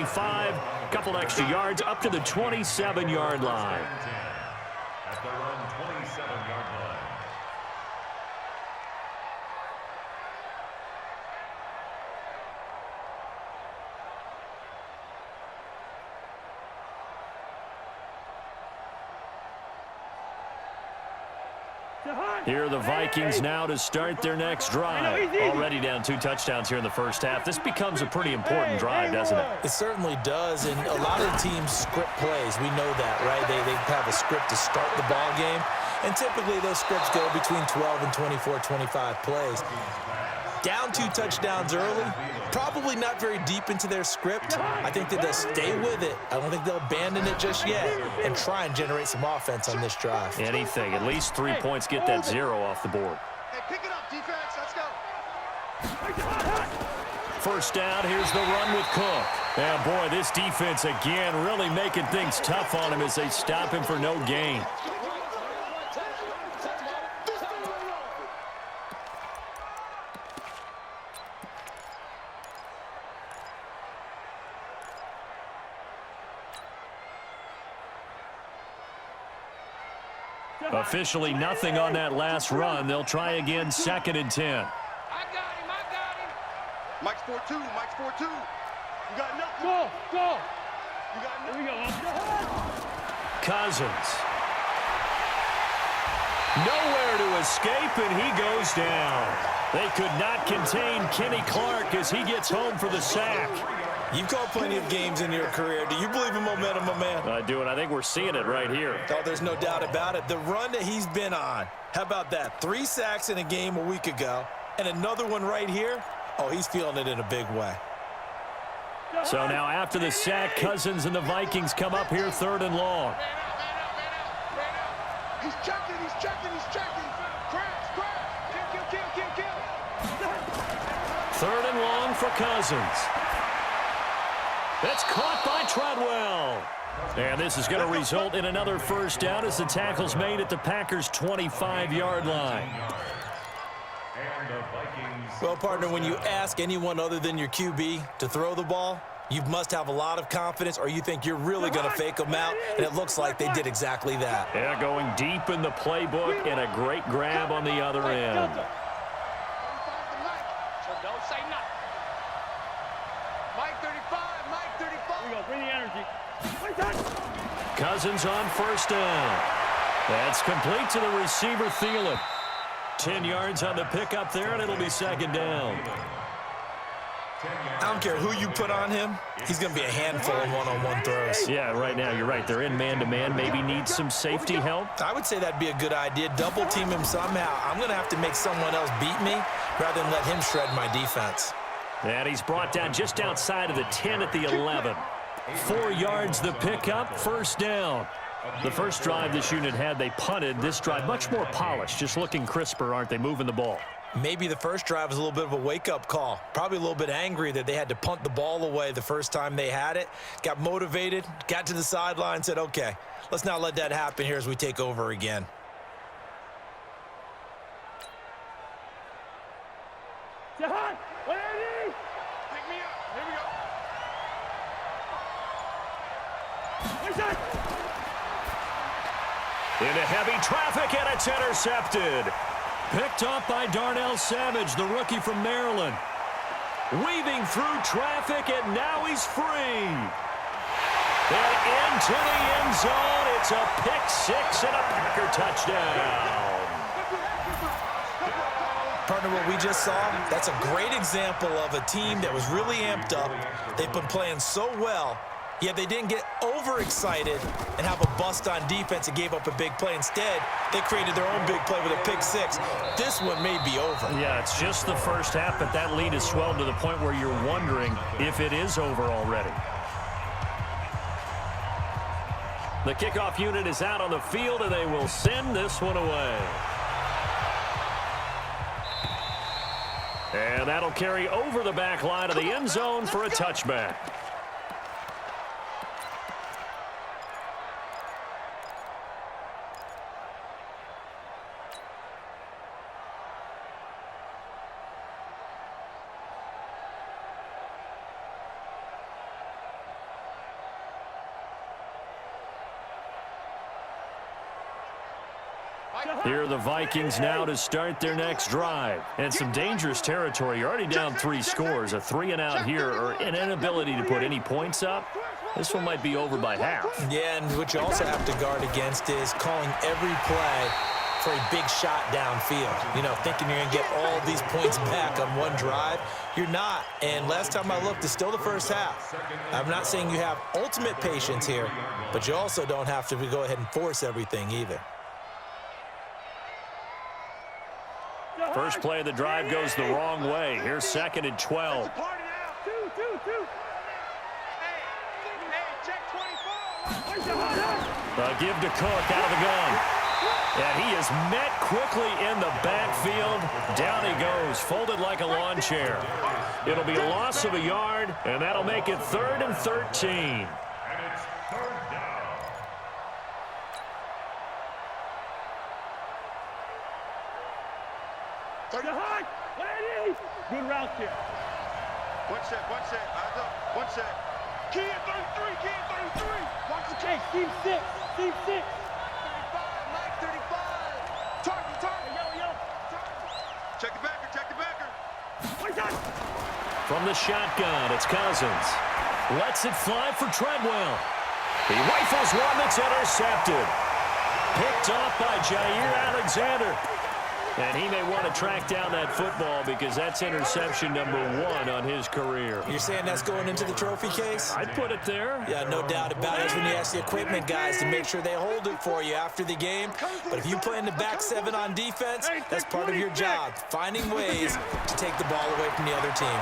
25, a couple extra yards up to the 27-yard line. At the 27-yard line. Here are the Vikings now to start their next drive. Already down 2 touchdowns here in the first half. This becomes a pretty important drive, doesn't it? It certainly does, and a lot of the teams script plays. We know that, right? They have a script to start the ball game, and typically those scripts go between 12 and 24, 25 plays. Down 2 touchdowns early, probably not very deep into their script. I think that they'll stay with it. I don't think they'll abandon it just yet and try and generate some offense on this drive. Anything. At least 3 points, get that 0 off the board. Hey, pick it up, defense. Let's go. First down, here's the run with Cook. And boy, this defense again really making things tough on him as they stop him for no gain. Officially nothing on that last run. They'll try again, 2nd and 10. I got him. Mike's 4-2. Mike's 4-2. You got nothing. Go. You got nothing. Here we go. Cousins. Nowhere to escape, and he goes down. They could not contain Kenny Clark as he gets home for the sack. You've called plenty of games in your career. Do you believe in momentum, my man? I do, and I think we're seeing it right here. Oh, there's no doubt about it. The run that he's been on, how about that? 3 sacks in a game a week ago, and another one right here. Oh, he's feeling it in a big way. So now after the sack, Cousins and the Vikings come up here 3rd and long. He's checking. Crash. Kill. 3rd and long for Cousins. That's caught by Treadwell. And this is going to result in another first down as the tackle's made at the Packers' 25-yard line. Well, partner, when you ask anyone other than your QB to throw the ball, you must have a lot of confidence or you think you're really going to fake them out, and it looks like they did exactly that. Yeah, going deep in the playbook and a great grab on the other end. Cousins on first down. That's complete to the receiver, Thielen. 10 yards on the pickup there, and it'll be 2nd down. I don't care who you put on him. He's going to be a handful of one-on-one throws. Yeah, right now, you're right. They're in man-to-man. Maybe need some safety help. I would say that'd be a good idea. Double team him somehow. I'm going to have to make someone else beat me rather than let him shred my defense. And he's brought down just outside of the 10 at the 11. 4 yards the pickup, first down. The first drive this unit had, they punted. This drive, much more polished, just looking crisper, aren't they, moving the ball? Maybe the first drive was a little bit of a wake-up call. Probably a little bit angry that they had to punt the ball away the first time they had it. Got motivated, got to the sideline, said, okay, let's not let that happen here as we take over again. Jahan, what are you? Pick me up. Here we go. Into heavy traffic, and it's intercepted. Picked up by Darnell Savage, the rookie from Maryland. Weaving through traffic, and now he's free. And into the end zone. It's a pick-6 and a Packer touchdown. Partner, what we just saw, that's a great example of a team that was really amped up. They've been playing so well, yet they didn't get overexcited and have a bust on defense and gave up a big play. Instead, they created their own big play with a pick-6. This one may be over. Yeah, it's just the first half, but that lead has swelled to the point where you're wondering if it is over already. The kickoff unit is out on the field, and they will send this one away. And that'll carry over the back line of the end zone for a touchback. Here are the Vikings now to start their next drive. And some dangerous territory. You're already down 3 scores. A 3-and-out here or an inability to put any points up. This one might be over by half. Yeah, and what you also have to guard against is calling every play for a big shot downfield. You know, thinking you're going to get all these points back on one drive. You're not. And last time I looked, it's still the first half. I'm not saying you have ultimate patience here, but you also don't have to go ahead and force everything either. First play of the drive goes the wrong way. Here's 2nd and 12. A give to Cook out of the gun. And he is met quickly in the backfield. Down he goes, folded like a lawn chair. It'll be a loss of a yard, and that'll make it 3rd and 13. And it's 3rd down. Good route there. One set. Eyes up. One set. Key at 33. Watch the case. Team 6. 35. Mike 35. Target. Yo. Check the backer. From the shotgun, it's Cousins. Lets it fly for Treadwell. He rifles one that's intercepted. Picked off by Jair Alexander. And he may want to track down that football because that's interception number 1 on his career. You're saying that's going into the trophy case? I'd put it there. Yeah, no doubt about it. That's when you ask the equipment guys to make sure they hold it for you after the game. But if you play in the back 7 on defense, that's part of your job, finding ways to take the ball away from the other team.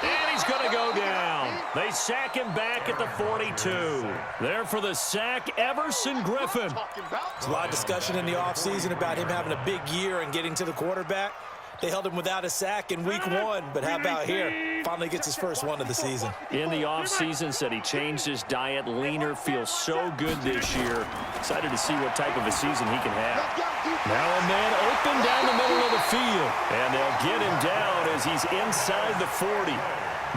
And he's going to go down. They sack him back at the 42. There for the sack, Everson Griffin. There's a lot of discussion in the offseason about him having a big year and getting to the quarterback. They held him without a sack in week 1, but how about here? Finally gets his first one of the season. In the offseason, said he changed his diet, leaner, feels so good this year. Excited to see what type of a season he can have. Now a man open down the middle of the field, and they'll get him down as he's inside the 40.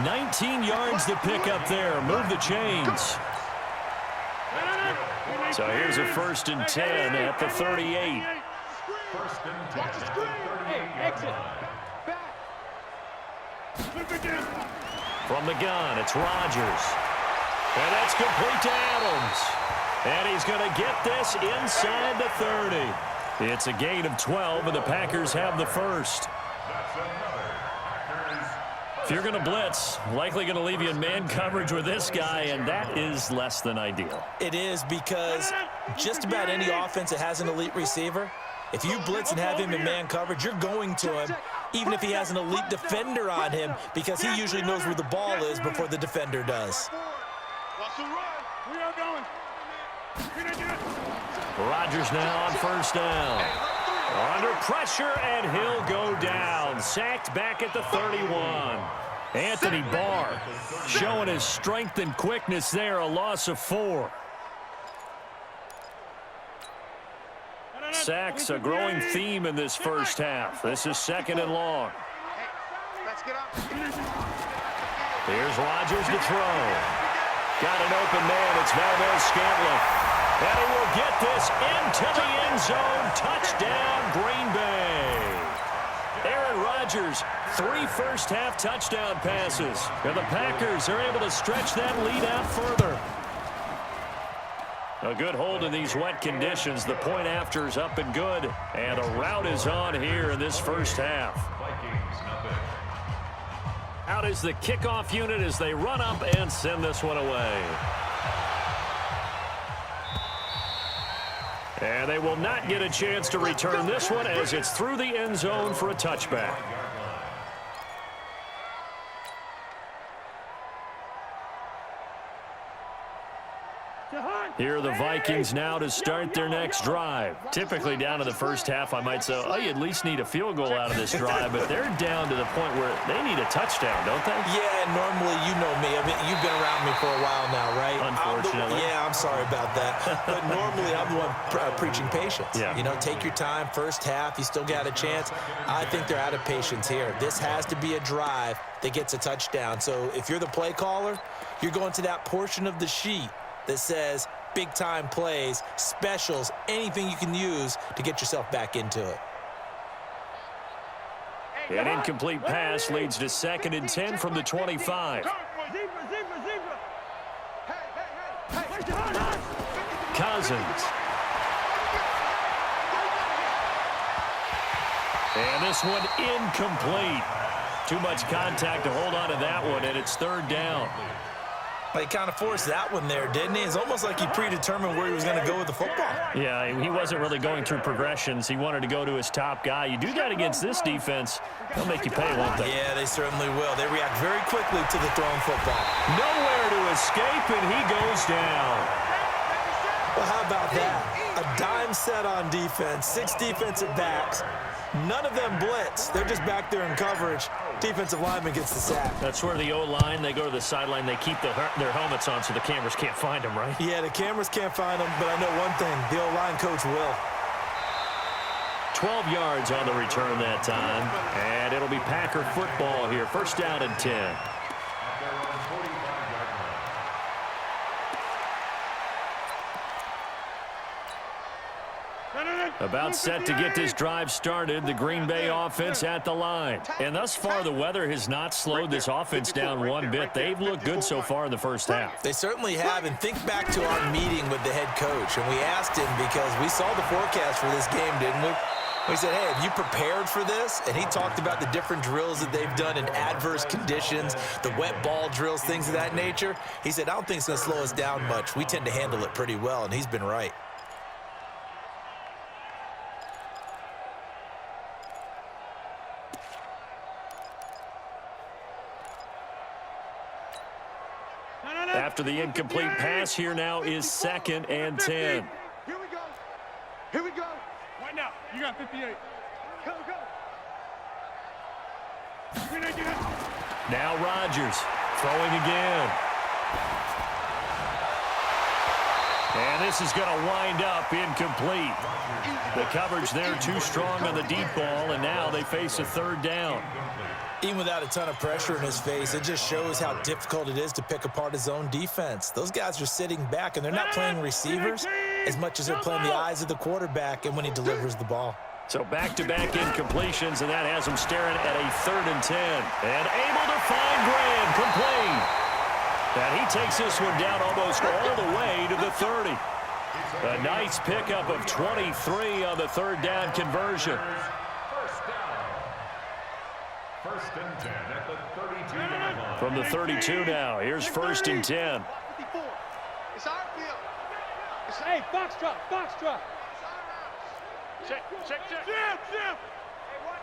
19 yards to pick up there. Move the chains. So here's a 1st and 10 at the 38. 1st and 10. Exit. From the gun, it's Rodgers. And that's complete to Adams. And he's going to get this inside the 30. It's a gain of 12, and the Packers have the first. That's another Packers. If you're going to blitz, likely going to leave you in man coverage with this guy, and that is less than ideal. It is because just about any offense that has an elite receiver, if you blitz and have him in man coverage, you're going to him, even if he has an elite defender on him, because he usually knows where the ball is before the defender does. Rodgers now on 1st down. Under pressure, and he'll go down. Sacked back at the 31. Anthony Barr showing his strength and quickness there, a loss of 4. Sacks, a growing theme in this first half. This is 2nd and long. Here's Rodgers to throw. Got an open man. It's Valdez-Scantling. And he will get this into the end zone. Touchdown, Green Bay. Aaron Rodgers, 3 first-half touchdown passes. And the Packers are able to stretch that lead out further. A good hold in these wet conditions. The point after is up and good. And a rout is on here in this first half. Vikings nothing. Out is the kickoff unit as they run up and send this one away. And they will not get a chance to return this one as it's through the end zone for a touchback. Here are the Vikings now to start their next drive. Typically down to the first half, I might say, oh, you at least need a field goal out of this drive, but they're down to the point where they need a touchdown, don't they? Yeah, normally, you know me. I mean, you've been around me for a while now, right? Unfortunately. I'm sorry about that. But normally, I'm the one preaching patience. Yeah. You know, take your time. First half, you still got a chance. I think they're out of patience here. This has to be a drive that gets a touchdown. So if you're the play caller, you're going to that portion of the sheet that says big-time plays, specials, anything you can use to get yourself back into it. An incomplete pass leads to 2nd and 10 from the 25. Cousins. And this one incomplete. Too much contact to hold on to that one, and it's 3rd down. He kind of forced that one there, didn't he? It's almost like he predetermined where he was going to go with the football. Yeah, he wasn't really going through progressions. He wanted to go to his top guy. You do that against this defense, they'll make you pay, won't they? Yeah, they certainly will. They react very quickly to the thrown football. Nowhere to escape, and he goes down. Well, how about that? A dime set on defense, 6 defensive backs. None of them blitz. They're just back there in coverage. Defensive lineman gets the sack. That's where the O-line, they go to the sideline, they keep their helmets on so the cameras can't find them, right? Yeah, the cameras can't find them, but I know one thing. The O-line coach will. 12 yards on the return that time, and it'll be Packer football here. 1st down and 10. About set to get this drive started, the Green Bay offense at the line. And thus far, the weather has not slowed this offense down one bit. They've looked good so far in the first half. They certainly have, and think back to our meeting with the head coach, and we asked him because we saw the forecast for this game, didn't we? We said, hey, have you prepared for this? And he talked about the different drills that they've done in adverse conditions, the wet ball drills, things of that nature. He said, I don't think it's going to slow us down much. We tend to handle it pretty well, and he's been right. After the incomplete pass, here now is 2nd and 10. Here we go. Here we go. Right now. You got 58. Go, go. Now Rodgers throwing again. And this is going to wind up incomplete. The coverage there too strong on the deep ball, and now they face a 3rd down. Even without a ton of pressure in his face, it just shows how difficult it is to pick apart his own defense. Those guys are sitting back, and they're not playing receivers as much as they're playing the eyes of the quarterback and when he delivers the ball. So back-to-back incompletions, and that has them staring at a 3rd and 10. And able to find Graham, complete. And he takes this one down almost all the way to the 30. A nice pickup of 23 on the 3rd down conversion. First and 10 at the 32-yard line. From the 32 now, here's 1st and 10. 54. It's our field. Hey, box drop, box drop. Check, check, check. Jim, Jim. Hey, one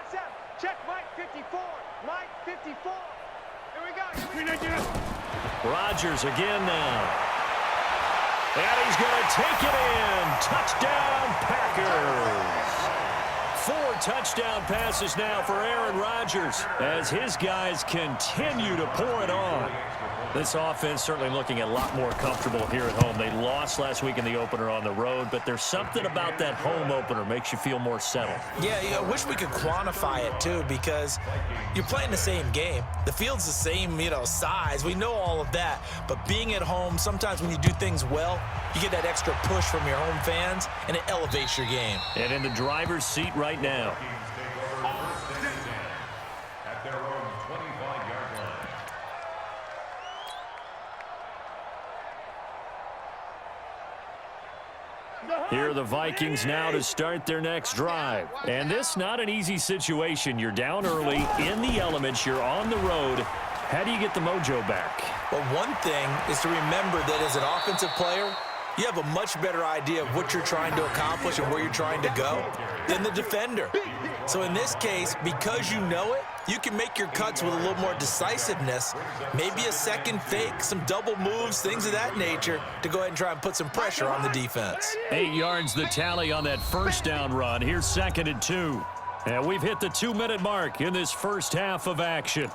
set. Check Mike 54. Mike 54. Here we go. Rodgers again now. And he's going to take it in. Touchdown, Packers. 4 touchdown passes now for Aaron Rodgers as his guys continue to pour it on. This offense certainly looking a lot more comfortable here at home. They lost last week in the opener on the road, but there's something about that home opener makes you feel more settled. Yeah, I wish we could quantify it, too, because you're playing the same game. The field's the same, size. We know all of that. But being at home, sometimes when you do things well, you get that extra push from your home fans, and it elevates your game. And in the driver's seat right now. At their own 25-yard line. Here are the Vikings now to start their next drive. And this not an easy situation. You're down early, in the elements, you're on the road. How do you get the mojo back? Well, one thing is to remember that as an offensive player, you have a much better idea of what you're trying to accomplish and where you're trying to go than the defender. So in this case, because you know it, you can make your cuts with a little more decisiveness, maybe a second fake, some double moves, things of that nature, to go ahead and try and put some pressure on the defense. 8 yards the tally on that 1st down run. Here's 2nd and 2. And we've hit the 2-minute mark in this first half of action.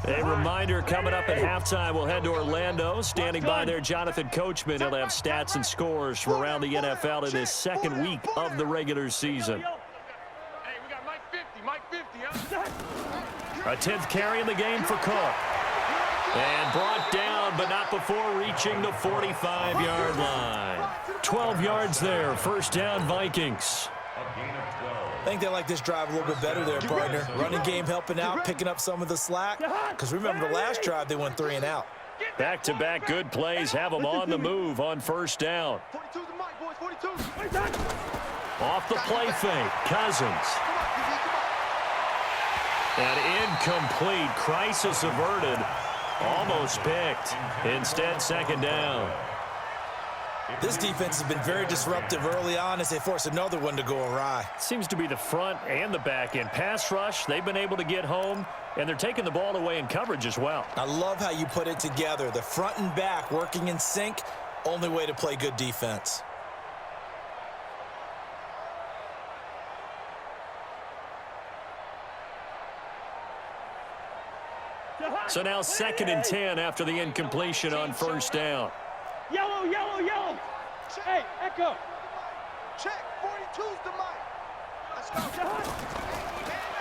A reminder, coming up at halftime, we'll head to Orlando. Standing by there, Jonathan Coachman. He'll have stats and scores from around the NFL in his second week of the regular season. Hey, we got Mike 50, Mike 50, huh? A 10th carry in the game for Cook. And brought down, but not before reaching the 45-yard line. 12 yards there, first down Vikings. I think they like this drive a little bit better there, partner. Running game helping out, picking up some of the slack. Because remember the last drive, they went 3 and out. Back-to-back good plays have them on the move on first down. 42's the mic, boys, 42. Off the play fake, Cousins. And incomplete, crisis averted. Almost picked. Instead, second down. This defense has been very disruptive early on as they force another one to go awry. Seems to be the front and the back end. Pass rush, they've been able to get home, and they're taking the ball away in coverage as well. I love how you put it together. The front and back working in sync, only way to play good defense. So now 2nd and 10 after the incompletion on first down. Yellow, yellow, yellow. Hey, Echo. Check, 42's the mic. Let's go.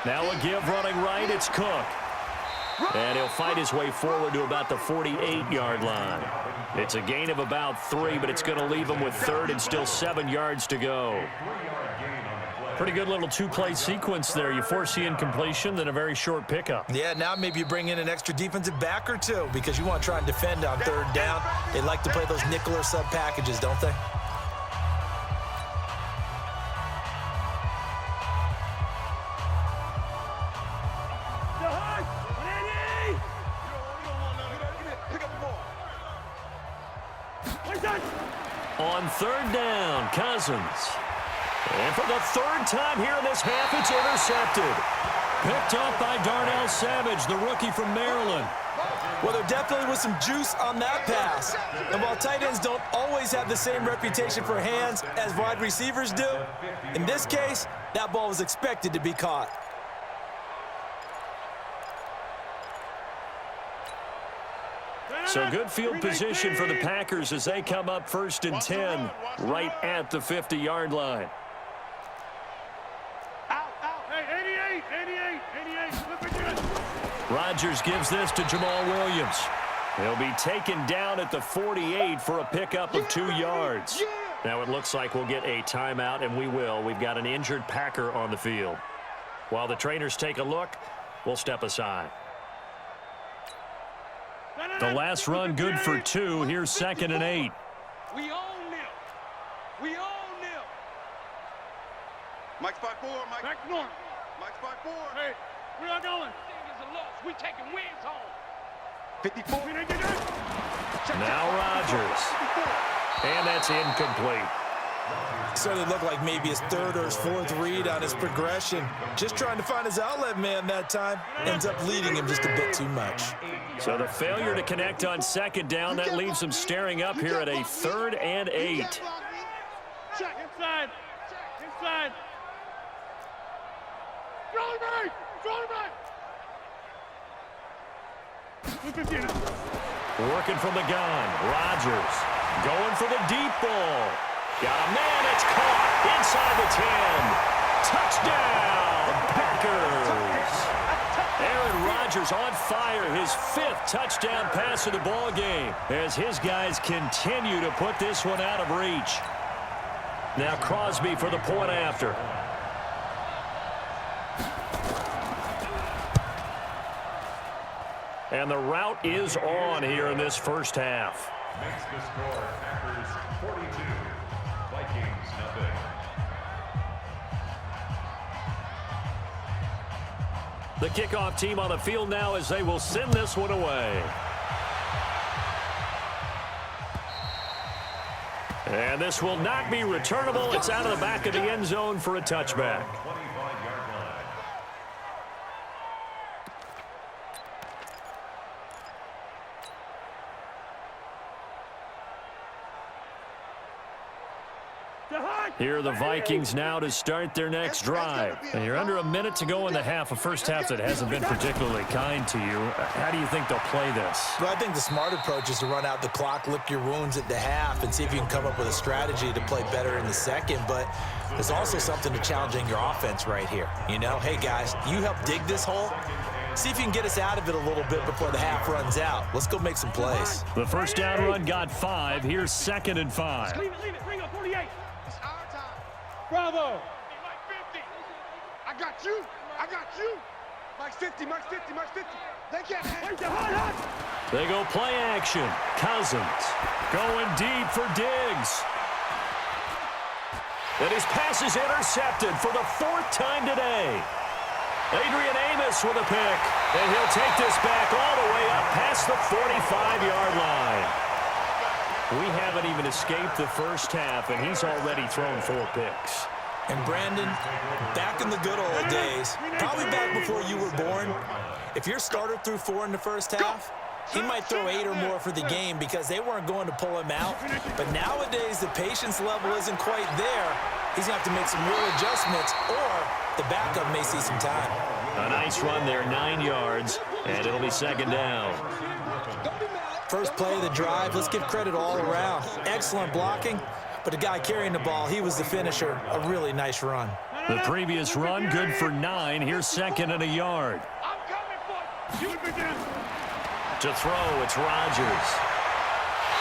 Now a give running right, it's Cook. And he'll fight his way forward to about the 48-yard line. It's a gain of about 3, but it's going to leave him with 3rd and still 7 yards to go. Pretty good little 2-play sequence there. You force the incompletion, then a very short pickup. Yeah, now maybe you bring in an extra defensive back or two because you want to try and defend on 3rd down. They like to play those nickel or sub packages, don't they? On 3rd down, Cousins. And for the 3rd time here in this half, it's intercepted. Picked up by Darnell Savage, the rookie from Maryland. Well, there definitely was some juice on that pass. And while tight ends don't always have the same reputation for hands as wide receivers do, in this case, that ball was expected to be caught. So good field position for the Packers as they come up 1st and 10 right at the 50-yard line. Hey, 88. Flip it good. Rodgers gives this to Jamal Williams. He'll be taken down at the 48 for a pickup of 2 yards. Now it looks like we'll get a timeout, and we will. We've got an injured Packer on the field. While the trainers take a look, we'll step aside. The last run good for 2. Here's 2nd and 8. We own them. We own them. Mike's 5-4, Mike. Back north. Mike's 5-4. Hey, where y'all going? Is a loss. We taking wins home. 54. Now Rodgers. And that's incomplete. Certainly looked like maybe his 3rd or his 4th read on his progression. Just trying to find his outlet man that time. Ends up leading him just a bit too much. So the failure to connect on 2nd down, that leaves him staring up here at a 3rd and 8. Check inside. Inside. Working from the gun. Rodgers going for the deep ball. Got a man. It's caught inside the 10. Touchdown, Packers. Aaron Rodgers on fire. His 5th touchdown pass of the ball game as his guys continue to put this one out of reach. Now Crosby for the point after. And the route is on here in this first half. Makes the score Packers 42, Vikings nothing. The kickoff team on the field now as they will send this one away. And this will not be returnable. It's out of the back of the end zone for a touchback. 25-yard line. Here are the Vikings now to start their next drive. And you're under a minute to go in the half, a first half that hasn't been particularly kind to you. How do you think they'll play this? Well, I think the smart approach is to run out the clock, lick your wounds at the half, and see if you can come up with a strategy to play better in the second. But there's also something to challenging your offense right here. You know, hey, guys, you help dig this hole. See if you can get us out of it a little bit before the half runs out. Let's go make some plays. The first down run got 5. Here's 2nd and 5. Leave it. Bring up 48. It's our time. Bravo. Mike 50. I got you. Mike's 50. They can't Where's the hot? They go play action. Cousins going deep for Diggs. And his pass is intercepted for the 4th time today. Adrian Amos with a pick. And he'll take this back all the way up past the 45-yard line. We haven't even escaped the first half, and he's already thrown 4 picks. And Brandon, back in the good old days, probably back before you were born, if your starter threw 4 in the first half, he might throw 8 or more for the game because they weren't going to pull him out. But nowadays, the patience level isn't quite there. He's going to have to make some real adjustments, or the backup may see some time. A nice run there, 9 yards, and it'll be 2nd down. First play of the drive, let's give credit all around. Excellent blocking, but the guy carrying the ball, he was the finisher. A really nice run. The previous run, good for 9. Here's 2nd and a yard. I'm coming for you. To throw, it's Rodgers.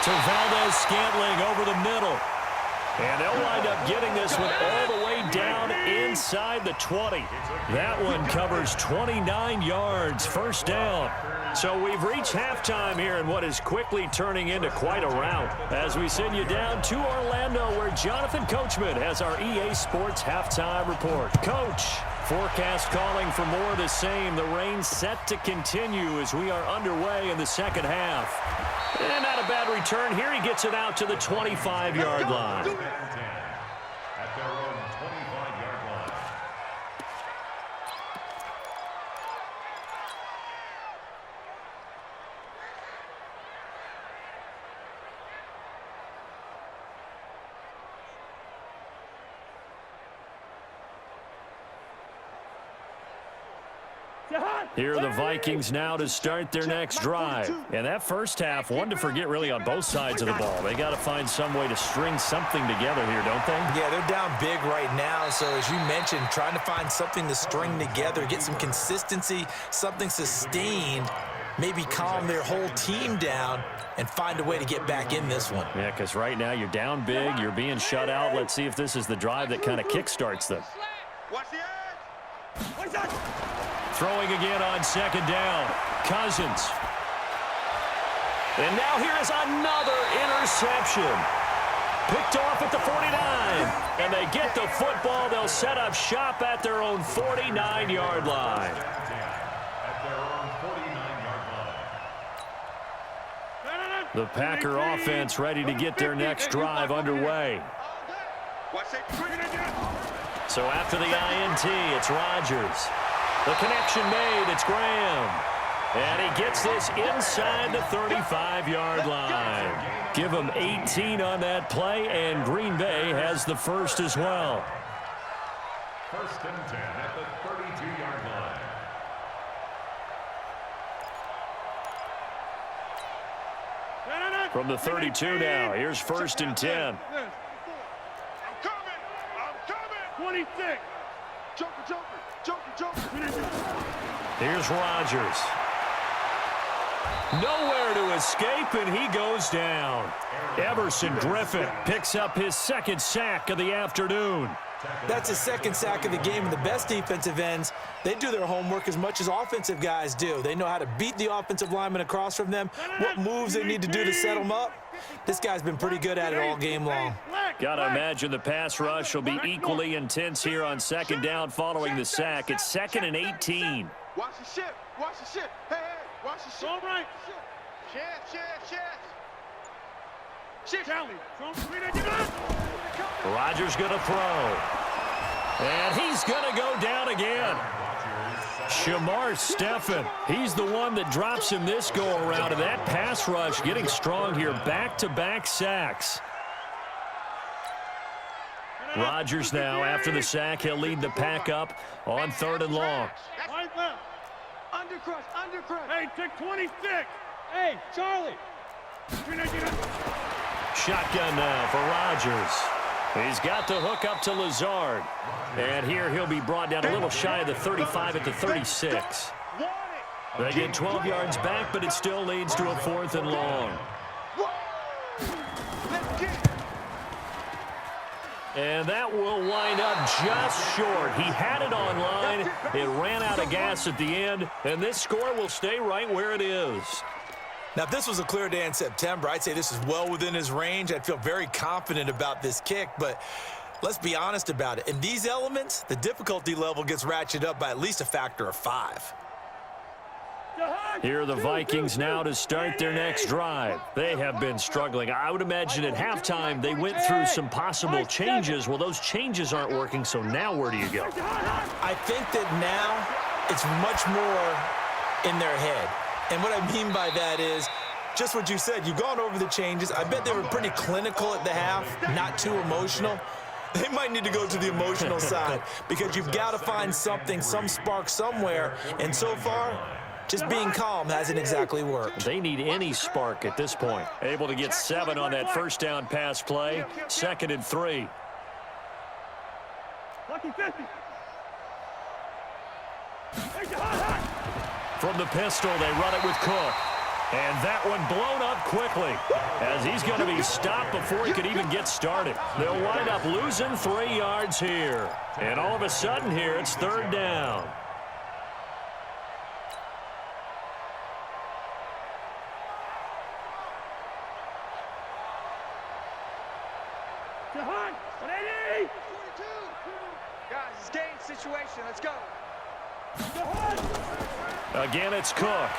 To Valdez-Scantling over the middle. And they'll wind up getting this one all the way down inside the 20. That one covers 29 yards, first down. So we've reached halftime here in what is quickly turning into quite a rout. As we send you down to Orlando, where Jonathan Coachman has our EA Sports halftime report. Coach, forecast calling for more of the same. The rain set to continue as we are underway in the second half. And not a bad return here. He gets it out to the 25-yard line. At their own 25-yard line. Here are the Vikings now to start their next drive. And that first half, one to forget really on both sides of the ball. They got to find some way to string something together here, don't they? Yeah, they're down big right now. So as you mentioned, trying to find something to string together, get some consistency, something sustained, maybe calm their whole team down and find a way to get back in this one. Yeah, because right now you're down big, you're being shut out. Let's see if this is the drive that kind of kickstarts them. Watch the edge. What's that? Throwing again on 2nd down. Cousins. And now here is another interception. Picked off at the 49. And they get the football. They'll set up shop at their own 49-yard line. At their own 49-yard line. The Packer offense ready to get their next drive underway. Watch it. So after the INT, it's Rodgers. The connection made, it's Graham. And he gets this inside the 35-yard line. Give him 18 on that play, and Green Bay has the first as well. 1st and 10 at the 32-yard line. From the 32 now, here's 1st and 10. I'm coming. 26. Joker. Here's Rodgers. Nowhere to escape, and he goes down. Everson Griffin picks up his 2nd sack of the afternoon. That's his 2nd sack of the game, and the best defensive ends, they do their homework as much as offensive guys do. They know how to beat the offensive lineman across from them, what moves they need to do to set them up. This guy's been pretty good at it all game long. Gotta imagine the pass rush will be equally intense here on 2nd down following the sack. It's 2nd and 18. Watch the ship. Hey, watch the ship. All right. Shit. Charlie. Rodgers gonna throw. And he's gonna go down again. Shamar Stephen, he's the one that drops him this go-around, and that pass rush getting strong here, back-to-back sacks. Rodgers now, after the sack, he'll lead the pack up on 3rd and long. Wide left. Undercrush, undercrush. Hey, take 26. Hey, Charlie. Shotgun now for Rodgers. He's got the hook up to Lazard. And here he'll be brought down a little shy of the 35 at the 36. They get 12 yards back, but it still leads to a 4th and long. And that will wind up just short. He had it on line. It ran out of gas at the end, and this score will stay right where it is. Now, if this was a clear day in September, I'd say this is well within his range. I'd feel very confident about this kick, but let's be honest about it. In these elements, the difficulty level gets ratcheted up by at least a factor of 5. Here are the Vikings now to start their next drive. They have been struggling. I would imagine at halftime they went through some possible changes. Well, those changes aren't working, so now where do you go? I think that now it's much more in their head. And what I mean by that is just what you said. You've gone over the changes. I bet they were pretty clinical at the half, not too emotional. They might need to go to the emotional side because you've got to find something, some spark somewhere. And so far, just being calm hasn't exactly worked. They need any spark at this point. Able to get 7 on that first down pass play. 2nd and 3. Lucky 50. From the pistol, they run it with Cook. And that one blown up quickly as he's going to be stopped before he could even get started. They'll wind up losing 3 yards here. And all of a sudden here, it's 3rd down. Guys, it's game situation. Let's go. Again, it's Cook.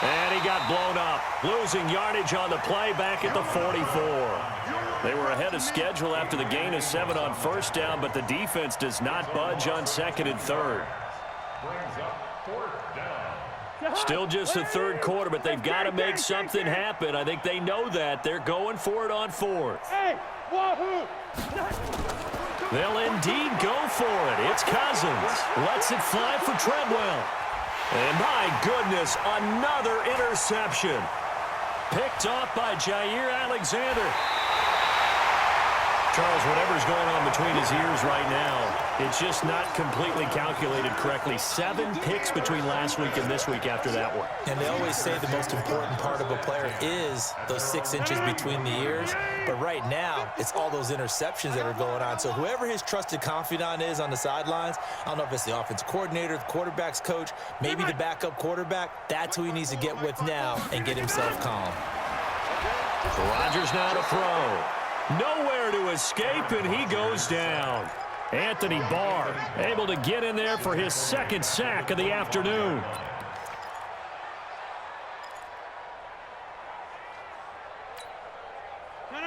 And he got blown up, losing yardage on the play back at the 44. They were ahead of schedule after the gain of 7 on first down, but the defense does not budge on 2nd and 3rd. Still just the 3rd quarter, but they've got to make something happen. I think they know that. They're going for it on 4th. Hey, wahoo! They'll indeed go for it. It's Cousins. Lets it fly for Treadwell. And my goodness, another interception. Picked off by Jair Alexander. Charles, whatever's going on between his ears right now, it's just not completely calculated correctly. 7 picks between last week and this week after that one. And they always say the most important part of a player is those 6 inches between the ears. But right now, it's all those interceptions that are going on. So whoever his trusted confidant is on the sidelines, I don't know if it's the offensive coordinator, the quarterback's coach, maybe the backup quarterback, that's who he needs to get with now and get himself calm. Rodgers now to throw. Nowhere to escape, and he goes down. Anthony Barr able to get in there for his 2nd sack of the afternoon.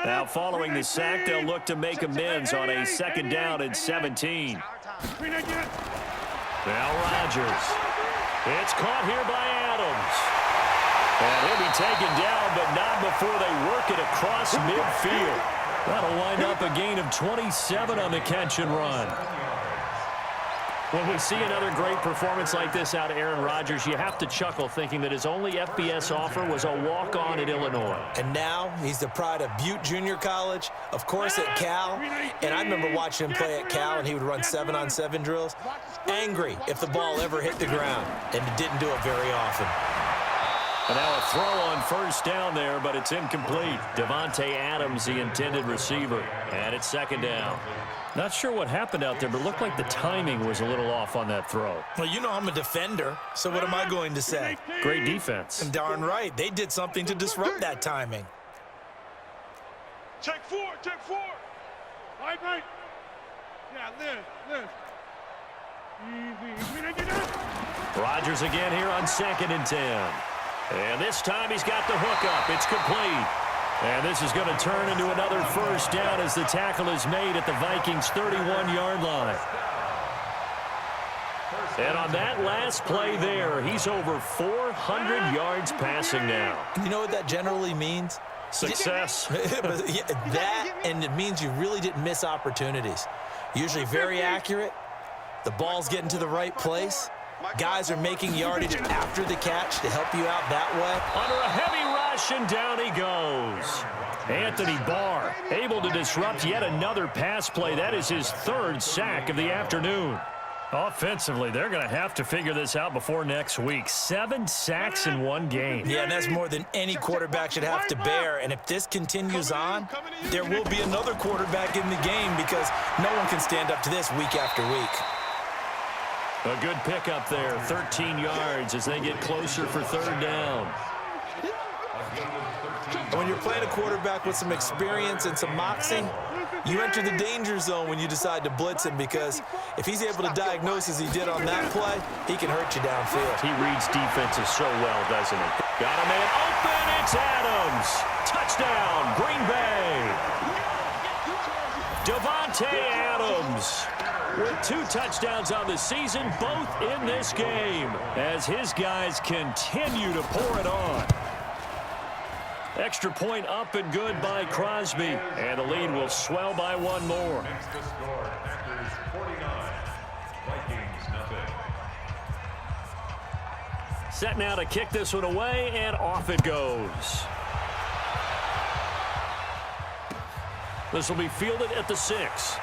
Now following the sack, they'll look to make amends on a 2nd down and 17. Now Rodgers. It's caught here by Adams. And he'll be taken down, but not before they work it across midfield. That'll wind up a gain of 27 on the catch and run. When we see another great performance like this out of Aaron Rodgers, you have to chuckle thinking that his only FBS offer was a walk-on at Illinois. And now he's the pride of Butte Junior College, of course at Cal. And I remember watching him play at Cal, and he would run 7-on-7 drills. Angry if the ball ever hit the ground, and it didn't do it very often. And now a throw on first down there, but it's incomplete. Devontae Adams, the intended receiver. And it's 2nd down. Not sure what happened out there, but it looked like the timing was a little off on that throw. Well, you know I'm a defender, so what am I going to say? Great defense. And darn right, they did something to disrupt that timing. Check 4, check 4. Right. Yeah, live. Easy. Rodgers again here on 2nd and 10. And this time he's got the hook up. It's complete. And this is going to turn into another first down as the tackle is made at the Vikings' 31-yard line. And on that last play there, he's over 400 yards passing now. You know what that generally means? Success. But yeah, that, and it means you really didn't miss opportunities. Usually very accurate. The ball's getting to the right place. Guys are making yardage after the catch to help you out that way. Under a heavy rush, and down he goes. Anthony Barr able to disrupt yet another pass play. That is his third sack of the afternoon. Offensively, they're going to have to figure this out before next week. 7 sacks in one game. Yeah, and that's more than any quarterback should have to bear. And if this continues on, there will be another quarterback in the game because no one can stand up to this week after week. A good pickup there, 13 yards as they get closer for third down. When you're playing a quarterback with some experience and some moxie, you enter the danger zone when you decide to blitz him because if he's able to diagnose as he did on that play, he can hurt you downfield. He reads defenses so well, doesn't he? Got a man open, it's Adams. Touchdown, Green Bay. Devontae Adams with 2 touchdowns on the season, both in this game, as his guys continue to pour it on. Extra point up and good by Crosby, and the lead will swell by 1 more. Next to score, Packers 49, Vikings nothing. Set now to kick this one away, and off it goes. This will be fielded at the 6.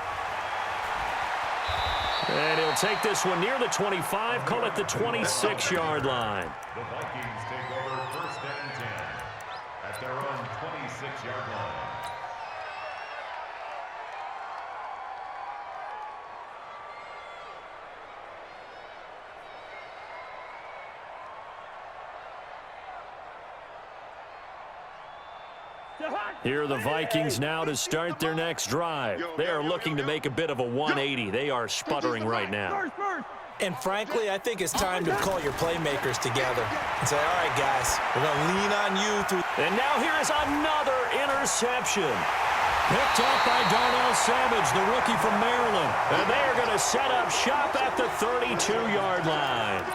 And he'll take this one near the 25, call it the 26-yard line. The Vikings take over 1st and 10 at their own 26-yard line. Here are the Vikings now to start their next drive. They are looking to make a bit of a 180. They are sputtering right now. And frankly, I think it's time to call your playmakers together and say, all right, guys, we're going to lean on you through. And now here is another interception. Picked up by Darnell Savage, the rookie from Maryland. And they are going to set up shop at the 32-yard line.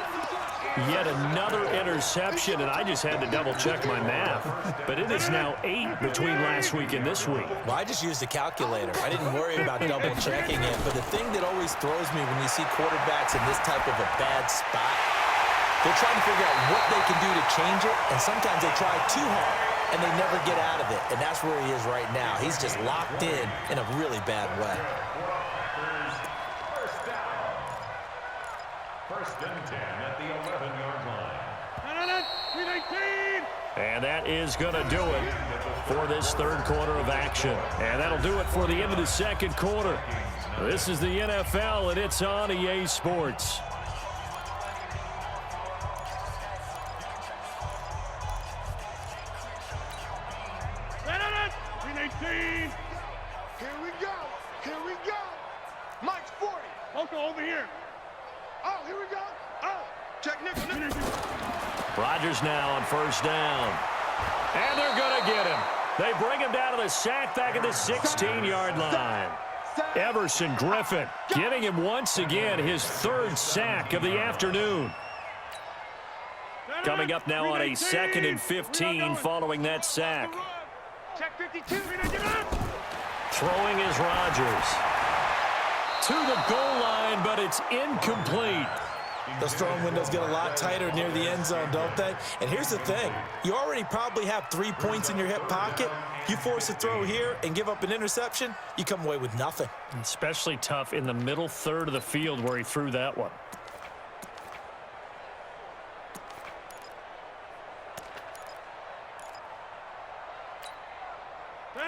Yet another interception, and I just had to double-check my math. But it is now 8 between last week and this week. Well, I just used a calculator. I didn't worry about double-checking it. But the thing that always throws me when you see quarterbacks in this type of a bad spot, they're trying to figure out what they can do to change it, and sometimes they try too hard, and they never get out of it. And that's where he is right now. He's just locked in a really bad way. First and 10 at the 11-yard line. And that is going to do it for this third quarter of action. And that'll do it for the end of the second quarter. This is the NFL, and it's on EA Sports. Here we go. Here we go. Mike's 40. Uncle, over here. Oh, here we go. Oh, check nickel. Rodgers now on first down. And they're going to get him. They bring him down to the sack back at the 16-yard line. Everson Griffin getting him once again his third sack of the afternoon. Coming up now on a 2nd and 15 following that sack. Check 52. Throwing is Rodgers. To the goal line, but it's incomplete. Those throwing windows get a lot tighter near the end zone, don't they? And here's the thing. You already probably have 3 points in your hip pocket. You force a throw here and give up an interception, you come away with nothing. Especially tough in the middle third of the field where he threw that one.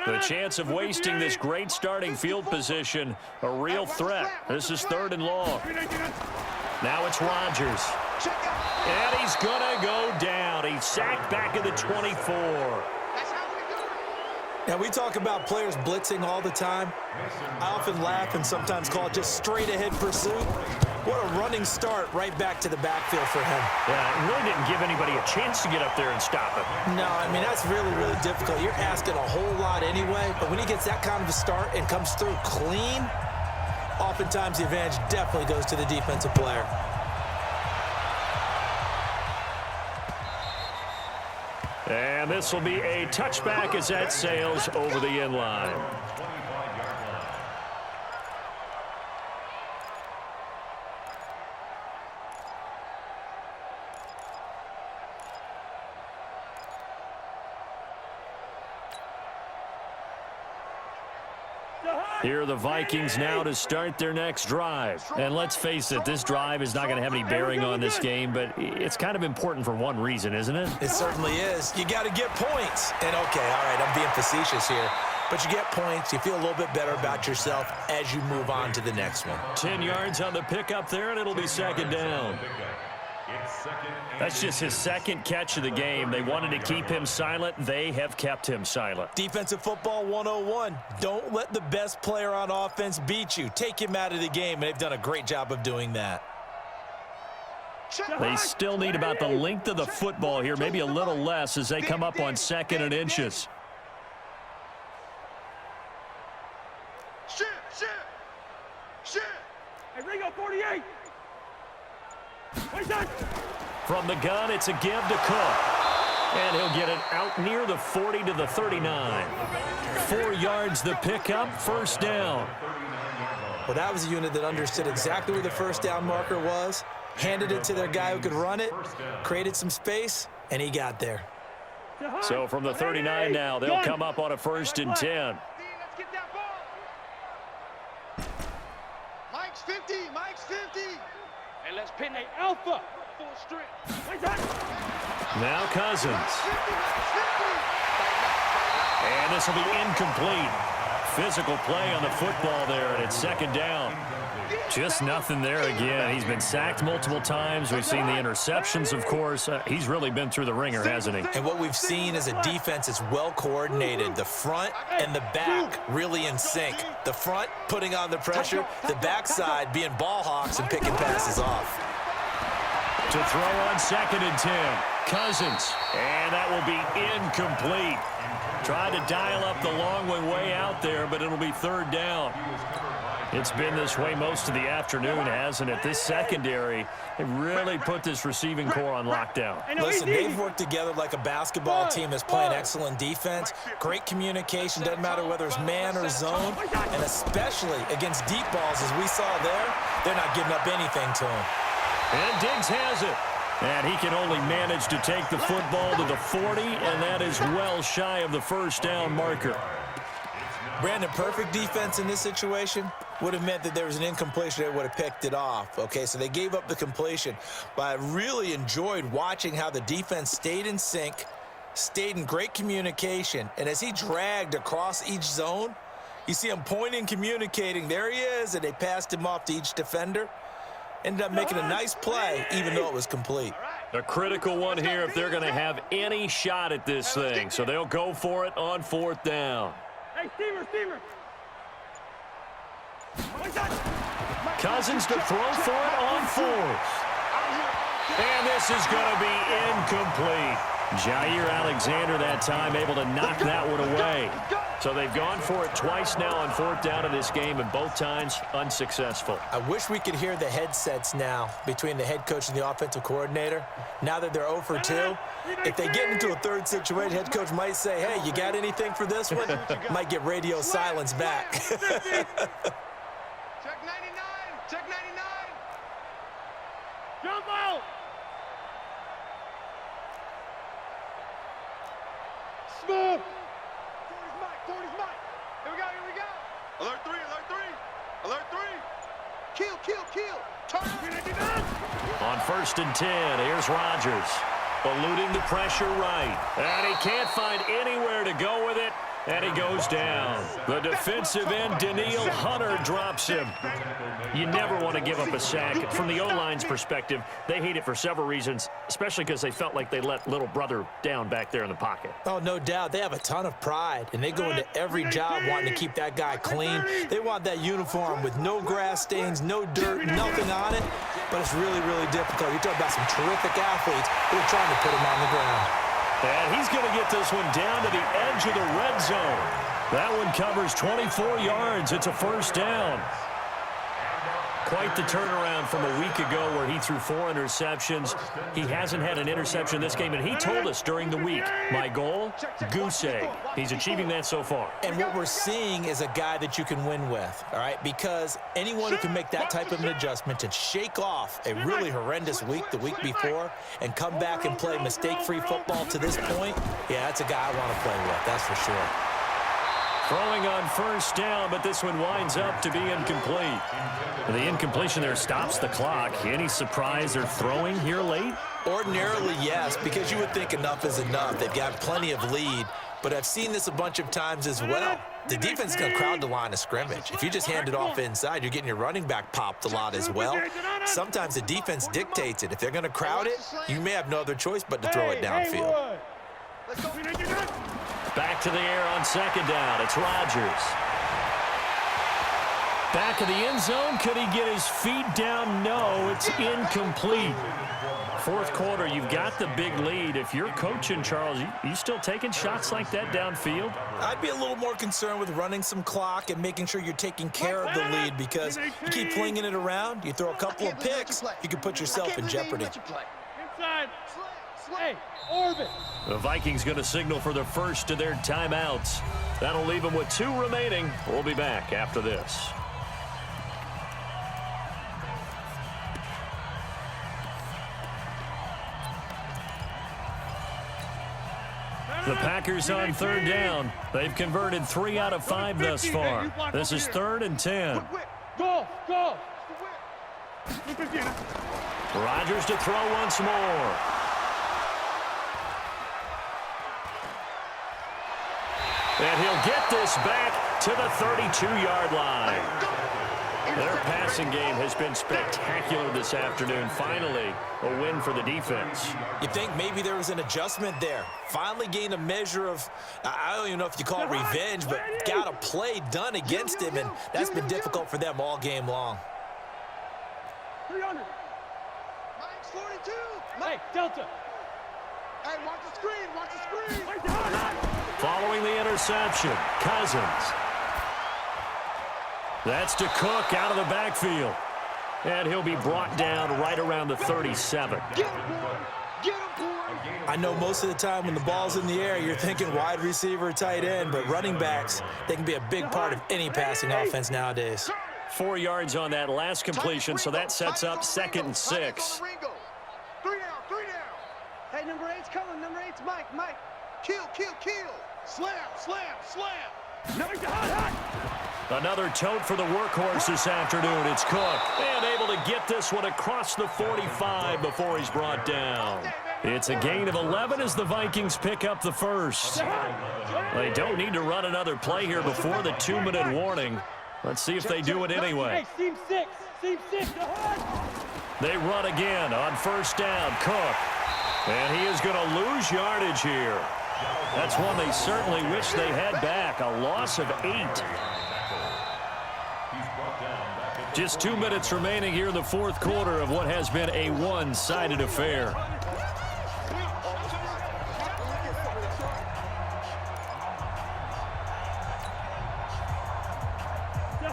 The chance of wasting this great starting field position, a real threat. This is 3rd and long. Now it's Rodgers. And he's going to go down. He's sacked back at the 24. Now, we talk about players blitzing all the time. I often laugh and sometimes call it just straight-ahead pursuit. What a running start right back to the backfield for him. Yeah, it really didn't give anybody a chance to get up there and stop him. No, I mean, that's really, really difficult. You're asking a whole lot anyway, but when he gets that kind of a start and comes through clean, oftentimes the advantage definitely goes to the defensive player. And this will be a touchback as that sails over the end line. Here are the Vikings now to start their next drive. And let's face it, this drive is not going to have any bearing on this game, but it's kind of important for one reason, isn't it? It certainly is. You got to get points. And, okay, all right, I'm being facetious here. But you get points, you feel a little bit better about yourself as you move on to the next one. 10 yards on the pickup there, and it'll be second down. That's just his second catch of the game. They wanted to keep him silent. They have kept him silent. Defensive football 101. Don't let the best player on offense beat you. Take him out of the game, and they've done a great job of doing that. They still need about the length of the football here, maybe a little less as they come up on 2nd and inches. Shit. Hey, Ringo, 48. From the gun, it's a give to Cook. And he'll get it out near the 40 to the 39. 4 yards the pickup, first down. Well, that was a unit that understood exactly where the first down marker was, handed it to their guy who could run it, created some space, and he got there. So from the 39 now, they'll come up on a 1st and 10. Let's get that ball. Mike's 50. Hey, let's pin a alpha. Full strength. Now Cousins. And this will be incomplete. Physical play on the football there, and it's 2nd down. Just nothing there again. He's been sacked multiple times. We've seen the interceptions, of course. He's really been through the ringer, hasn't he? And what we've seen is a defense that's well coordinated. The front and the back really in sync. The front putting on the pressure, the backside being ball hawks and picking passes off. To throw on 2nd and 10. Cousins. And that will be incomplete. Tried to dial up the long one way out there, but it'll be 3rd down. It's been this way most of the afternoon, hasn't it? This secondary, they really put this receiving core on lockdown. Listen, they've worked together like a basketball team that's playing excellent defense. Great communication, doesn't matter whether it's man or zone. And especially against deep balls, as we saw there, they're not giving up anything to him. And Diggs has it. And he can only manage to take the football to the 40, and that is well shy of the first down marker. Brandon, perfect defense in this situation would have meant that there was an incompletion that would have picked it off. Okay, so they gave up the completion. But I really enjoyed watching how the defense stayed in sync, stayed in great communication, and as he dragged across each zone, you see him pointing, communicating. There he is, and they passed him off to each defender. Ended up making a nice play, even though it was complete. A critical one here if they're going to have any shot at this thing. So they'll go for it on 4th down. Hey, Steamer. Cousins to throw for it on 4th. And this is going to be incomplete. Jair Alexander that time able to knock that one away. So they've gone for it twice now on 4th down in this game, and both times unsuccessful. I wish we could hear the headsets now between the head coach and the offensive coordinator. Now that they're 0 for 2, if they get into a 3rd situation, head coach might say, hey, you got anything for this one? Might get radio silence back. Check 99. Jump out. Smooth. 40's Mike. Here we go. Alert 3. Kill. Turn. On 1st and 10, here's Rodgers. Eluding the pressure right. And he can't find anywhere to go with it. And he goes down. The defensive end, Danielle Hunter, drops him. You never want to give up a sack. From the O-line's perspective, they hate it for several reasons, especially because they felt like they let little brother down back there in the pocket. Oh, no doubt. They have a ton of pride, and they go into every job wanting to keep that guy clean. They want that uniform with no grass stains, no dirt, nothing on it. But it's really, really difficult. You're talking about some terrific athletes who are trying to put him on the ground. And he's going to get this one down to the edge of the red zone. That one covers 24 yards. It's a 1st down. Quite the turnaround from a week ago where he threw 4 interceptions. He hasn't had an interception this game, and he told us during the week, my goal, goose egg. He's achieving that so far. And what we're seeing is a guy that you can win with, all right? Because anyone who can make that type of an adjustment and shake off a really horrendous week the week before and come back and play mistake-free football to this point, yeah, that's a guy I want to play with, that's for sure. Throwing on first down, but this one winds up to be incomplete. The incompletion there stops the clock. Any surprise they're throwing here late? Ordinarily, yes, because you would think enough is enough. They've got plenty of lead, but I've seen this a bunch of times as well. The defense is going to crowd the line of scrimmage. If you just hand it off inside, you're getting your running back popped a lot as well. Sometimes the defense dictates it. If they're going to crowd it, you may have no other choice but to throw it downfield. Back to the air on second down. It's Rodgers. Back of the end zone. Could he get his feet down? No, it's incomplete. Fourth quarter, you've got the big lead. If you're coaching, Charles, you still taking shots like that downfield? I'd be a little more concerned with running some clock and making sure you're taking care of the lead, because you keep flinging it around, you throw a couple of picks, you can put yourself in jeopardy. Inside. Hey, orbit. The Vikings going to signal for the first of their timeouts. That'll leave them with 2 remaining. We'll be back after this. The Packers on third down. They've converted 3 out of 5 thus far. This is 3rd and 10. Go. Rodgers to throw once more. And he'll get this back to the 32-yard line. Their passing game has been spectacular this afternoon. Finally, a win for the defense. You think maybe there was an adjustment there. Finally gained a measure of, I don't even know if you call it revenge, but got a play done against him, and that's been difficult for them all game long. 300. Mike's 42. Hey, Delta. Hey, watch the screen. Following the interception, Cousins. That's to Cook out of the backfield. And he'll be brought down right around the 37. Get him, boy. I know most of the time when the ball's in the air, you're thinking wide receiver, tight end, but running backs, they can be a big part of any passing offense nowadays. 4 yards on that last completion, so that sets up 2nd and 6. 3 down. Hey, number 8's coming. Number 8's Mike. Kill. Slam. No, he's hot. Another tote for the workhorse this afternoon. It's Cook, and able to get this one across the 45 before he's brought down. It's a gain of 11 as the Vikings pick up the first. They don't need to run another play here before the 2-minute warning. Let's see if they do it anyway. Hey, Seam 6. They run again on first down. Cook. And he is going to lose yardage here. That's one they certainly wish they had back. A loss of 8. Just 2 minutes remaining here in the fourth quarter of what has been a one-sided affair.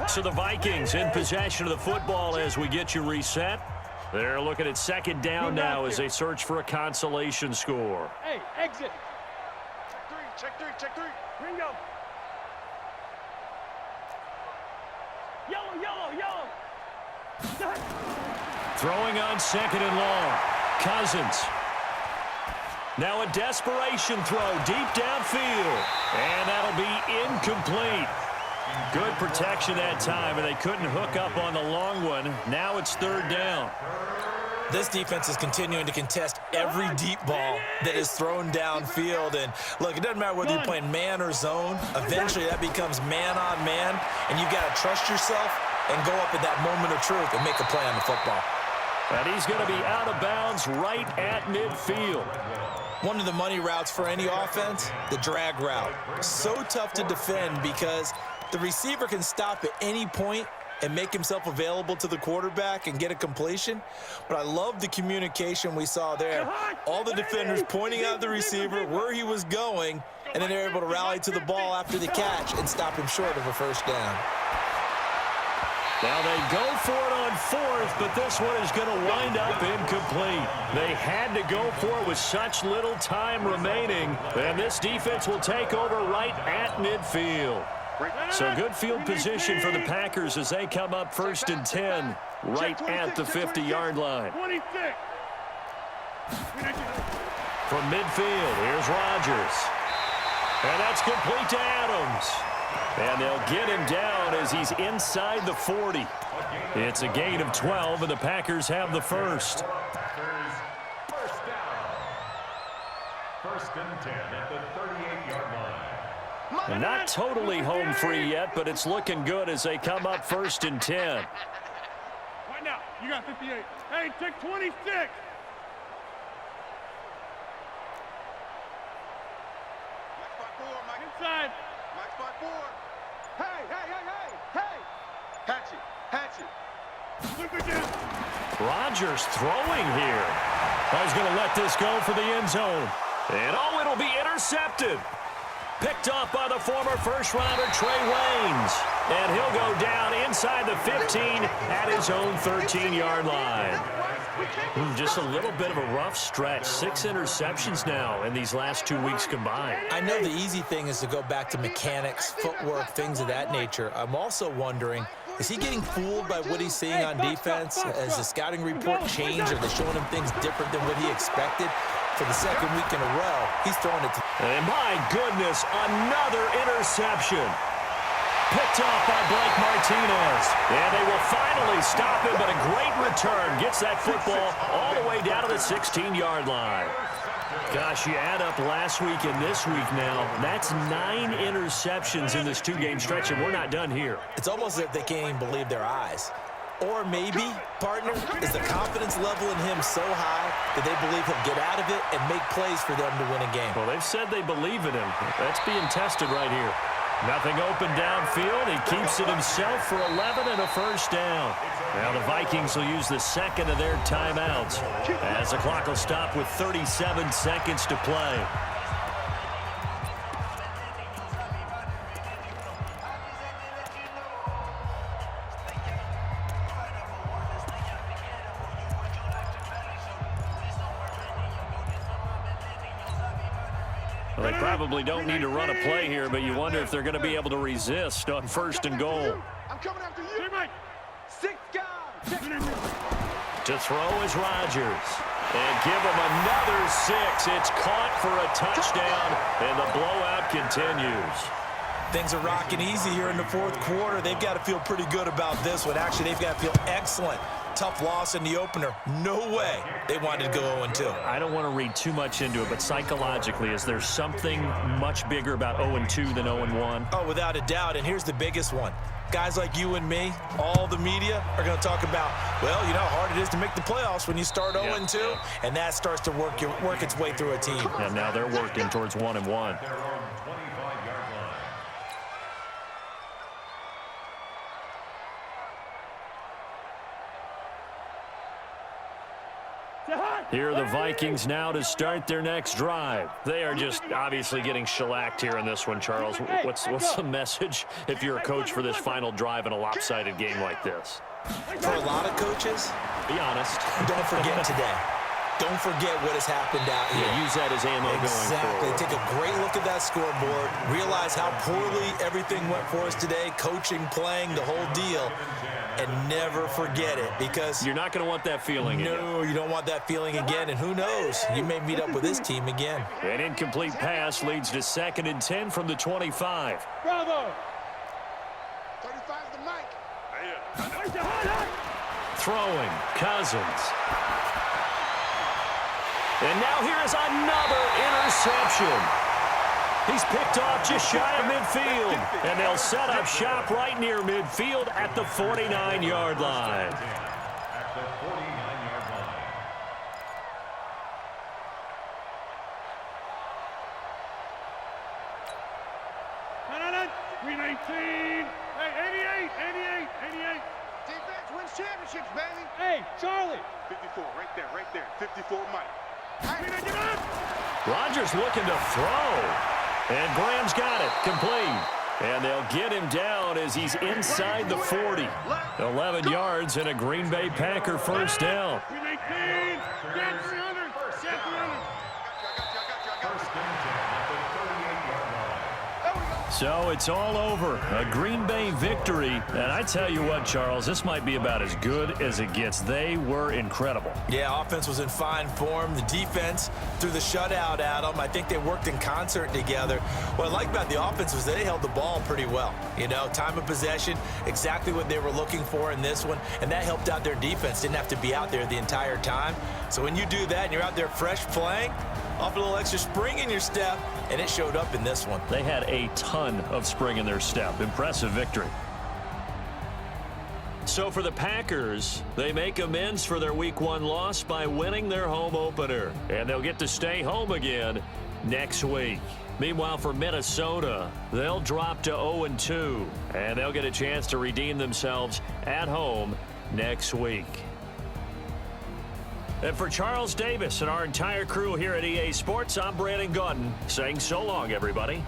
So the Vikings in possession of the football as we get you reset. They're looking at second down now as they search for a consolation score. Hey, exit. Check three. Ringo. Yellow. Throwing on second and long. Cousins. Now a desperation throw deep downfield. And that'll be incomplete. Good protection that time, and they couldn't hook up on the long one. Now it's third down. This defense is continuing to contest every deep ball that is thrown downfield. And look, it doesn't matter whether you're playing man or zone. Eventually that becomes man on man, and you've got to trust yourself and go up at that moment of truth and make a play on the football. And he's going to be out of bounds right at midfield. One of the money routes for any offense, the drag route. So tough to defend because the receiver can stop at any point and make himself available to the quarterback and get a completion. But I love the communication we saw there. All the defenders pointing out the receiver, where he was going, and then they're able to rally to the ball after the catch and stop him short of a first down. Now they go for it on fourth, but this one is going to wind up incomplete. They had to go for it with such little time remaining, and this defense will take over right at midfield. So good field position for the Packers as they come up 1st and 10 right at the 50-yard line. 26. From midfield, here's Rodgers. And that's complete to Adams. And they'll get him down as he's inside the 40. It's a gain of 12, and the Packers have the first. First down. 1st and 10 at the 38-yard line. And not totally home free yet, but it's looking good as they come up 1st and 10. Right now, you got 58. Hey, take 26. Inside. Mike spot 4. Hey. Hatch it. Look again. Rodgers throwing here. He's going to let this go for the end zone. And oh, it'll be intercepted. Picked off by the former first-rounder Trey Waynes. And he'll go down inside the 15 at his own 13-yard line. Just a little bit of a rough stretch. 6 interceptions now in these last 2 weeks combined. I know the easy thing is to go back to mechanics, footwork, things of that nature. I'm also wondering, is he getting fooled by what he's seeing on defense? Has the scouting report changed? Are they showing him things different than what he expected? For the 2nd week in a row, he's throwing it to... And my goodness, another interception. Picked off by Blake Martinez. And they will finally stop him, but a great return. Gets that football all the way down to the 16-yard line. Gosh, you add up last week and this week now, that's 9 interceptions in this 2-game stretch, and we're not done here. It's almost as if they can't even believe their eyes. Or maybe, partner, is the confidence level in him so high that they believe he'll get out of it and make plays for them to win a game. Well, they've said they believe in him. That's being tested right here. Nothing open downfield. He keeps it himself for 11 and a first down. Now the Vikings will use the second of their timeouts as the clock will stop with 37 seconds to play. Well, they probably don't need to run a play here, but you wonder if they're going to be able to resist on 1st and goal. I'm coming after you. Hey, Mike. 6 guys. To throw is Rodgers. And give him another 6. It's caught for a touchdown, and the blowout continues. Things are rocking easy here in the 4th quarter. They've got to feel pretty good about this one. Actually, they've got to feel excellent. Tough loss in the opener. No way they wanted to go 0-2. I don't want to read too much into it, but psychologically, is there something much bigger about 0-2 than 0-1? Oh, without a doubt, and here's the biggest one. Guys like you and me, all the media, are going to talk about, well, you know how hard it is to make the playoffs when you start 0-2, and that starts to work its way through a team. And now they're working towards 1-1. Here are the Vikings now to start their next drive. They are just obviously getting shellacked here in this one, Charles. What's the message if you're a coach for this final drive in a lopsided game like this? For a lot of coaches, be honest. Don't forget today. Don't forget what has happened out here. Yeah, use that as ammo going forward. Exactly. Take a great look at that scoreboard. Realize how poorly everything went for us today. Coaching, playing, the whole deal. And never forget it, because you're not going to want that feeling again. No, you don't want that feeling again, and who knows? You may meet up with this team again. An incomplete pass leads to 2nd and 10 from the 25. Bravo! 35 to Mike. Throwing, Cousins. And now here is another interception. He's picked off just shy of midfield. And they'll set up shop right near midfield at the 49-yard line. At the 49-yard line. No. 319. Hey, 88. Defense wins championships, baby. Hey, Charlie. 54, right there. 54, Mike. Get up. Rodgers looking to throw. And Graham's got it. Complete. And they'll get him down as he's inside the 40. 11 yards and a Green Bay Packer first down. Get 300. Get 300. First and 10 at the 38-yard line. So it's all over. A Green Bay victory. And I tell you what, Charles, this might be about as good as it gets. They were incredible. Yeah, offense was in fine form. The defense threw the shutout at them. I think they worked in concert together. What I like about the offense was they held the ball pretty well. You know, time of possession, exactly what they were looking for in this one, and that helped out their defense. Didn't have to be out there the entire time. So when you do that and you're out there fresh playing, off a little extra spring in your step, and it showed up in this one. They had a ton of spring in their step. Impressive victory. So for the Packers, they make amends for their Week 1 loss by winning their home opener. And they'll get to stay home again next week. Meanwhile, for Minnesota, they'll drop to 0-2. And they'll get a chance to redeem themselves at home next week. And for Charles Davis and our entire crew here at EA Sports, I'm Brandon Gaudin saying so long, everybody.